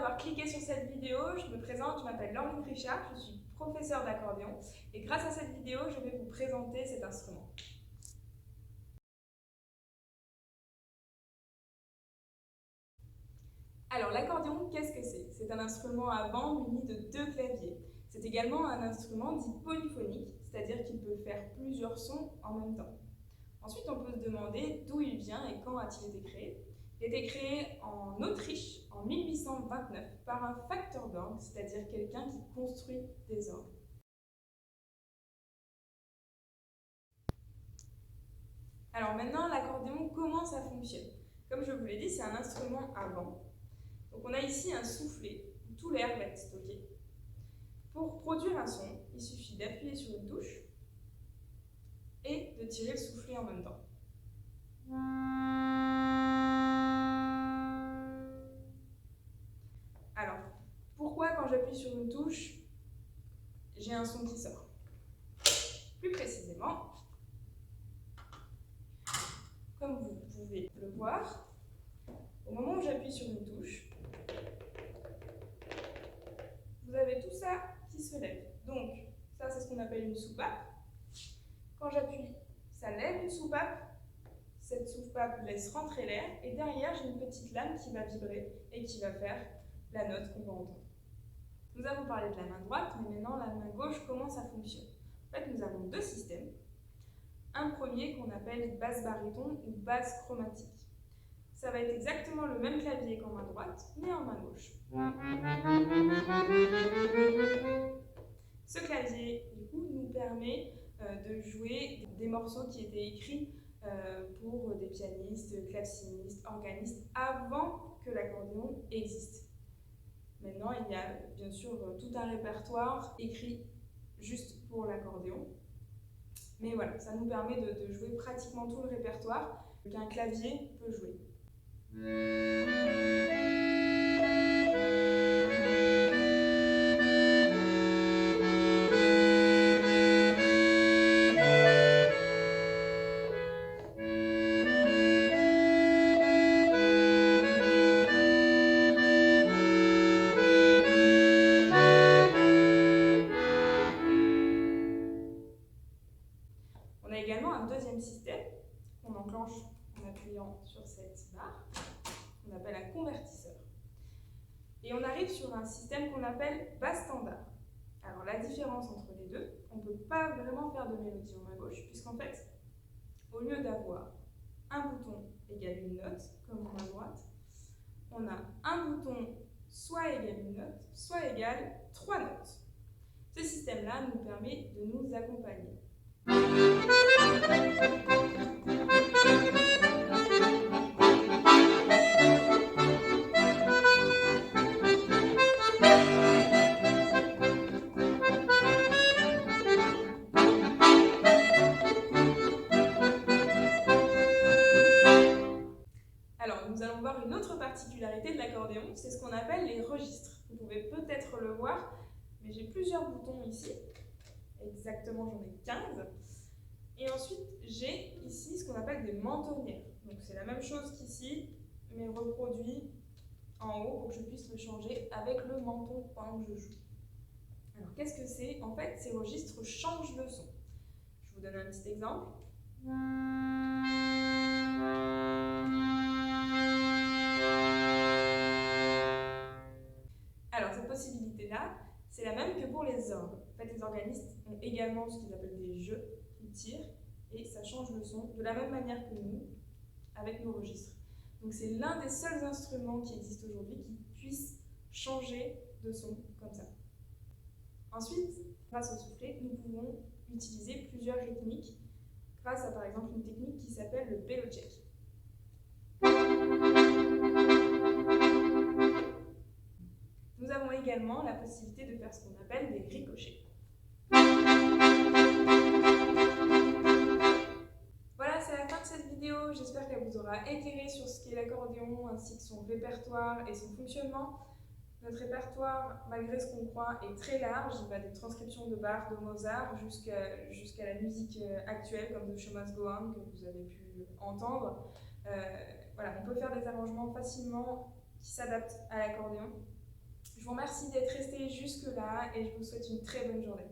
d'avoir cliqué sur cette vidéo. Je me présente, je m'appelle Laureline Richard, je suis professeure d'accordéon et grâce à cette vidéo, je vais vous présenter cet instrument. Alors l'accordéon, qu'est-ce que c'est? C'est un instrument à vent muni de 2 claviers. C'est également un instrument dit polyphonique, c'est-à-dire qu'il peut faire plusieurs sons en même temps. Ensuite, on peut se demander d'où il vient et quand a-t-il été créé. Il a été créé en Autriche en 1829 par un facteur d'orgue, c'est-à-dire quelqu'un qui construit des orgues. Alors maintenant, l'accordéon, comment ça fonctionne? Comme je vous l'ai dit, c'est un instrument à vent. Donc on a ici un soufflet où tout l'air va être stocké. Pour produire un son, il suffit d'appuyer sur une touche et de tirer le soufflet en même temps. Alors, pourquoi quand j'appuie sur une touche, j'ai un son qui sort? Plus précisément, comme vous pouvez le voir, au moment où j'appuie sur une touche, vous avez tout ça qui se lève. Donc, ça c'est ce qu'on appelle une soupape. Quand j'appuie, ça lève une soupape. Cette soupape laisse rentrer l'air et derrière, j'ai une petite lame qui va vibrer et qui va faire la note qu'on va entendre. Nous avons parlé de la main droite, mais maintenant la main gauche, comment ça fonctionne? En fait, nous avons deux systèmes. Un premier qu'on appelle basse baryton ou basse chromatique. Ça va être exactement le même clavier qu'en main droite, mais en main gauche. Ce clavier, du coup, nous permet de jouer des morceaux qui étaient écrits pour des pianistes, clavecinistes, organistes, avant que l'accordéon existe. Maintenant, il y a bien sûr tout un répertoire écrit juste pour l'accordéon. Mais voilà, ça nous permet de jouer pratiquement tout le répertoire qu'un clavier peut jouer. On a également un deuxième système qu'on enclenche en appuyant sur cette barre, qu'on appelle un convertisseur. Et on arrive sur un système qu'on appelle basse standard. Alors la différence entre les deux, on ne peut pas vraiment faire de mélodie en main gauche, puisqu'en fait, au lieu d'avoir un bouton égale une note, comme en main droite, on a un bouton soit égale une note, soit égale 3 notes. Ce système-là nous permet de nous accompagner. Alors, nous allons voir une autre particularité de l'accordéon, c'est ce qu'on appelle les registres. Vous pouvez peut-être le voir, mais j'ai plusieurs boutons ici. Exactement, j'en ai 15. Et ensuite, j'ai ici ce qu'on appelle des mentonnières. Donc c'est la même chose qu'ici, mais reproduit en haut pour que je puisse le changer avec le menton pendant que je joue. Alors qu'est-ce que c'est? En fait, ces registres changent le son. Je vous donne un petit exemple. Alors cette possibilité-là, c'est la même que pour les orgues. En fait, les organistes ont également ce qu'ils appellent des jeux qui tirent et ça change le son de la même manière que nous, avec nos registres. Donc c'est l'un des seuls instruments qui existent aujourd'hui qui puisse changer de son comme ça. Ensuite, grâce au soufflet, nous pouvons utiliser plusieurs rythmiques grâce à par exemple une technique qui s'appelle le bellocheck. Nous avons également la possibilité de faire ce qu'on appelle des ricochets. Voilà, c'est la fin de cette vidéo. J'espère qu'elle vous aura éclairé sur ce qu'est l'accordéon ainsi que son répertoire et son fonctionnement. Notre répertoire, malgré ce qu'on croit, est très large. Il va des transcriptions de Bach, de Mozart, jusqu'à la musique actuelle, comme The Show Must Go On, que vous avez pu entendre. Voilà, on peut faire des arrangements facilement qui s'adaptent à l'accordéon. Je vous remercie d'être resté jusque-là et je vous souhaite une très bonne journée.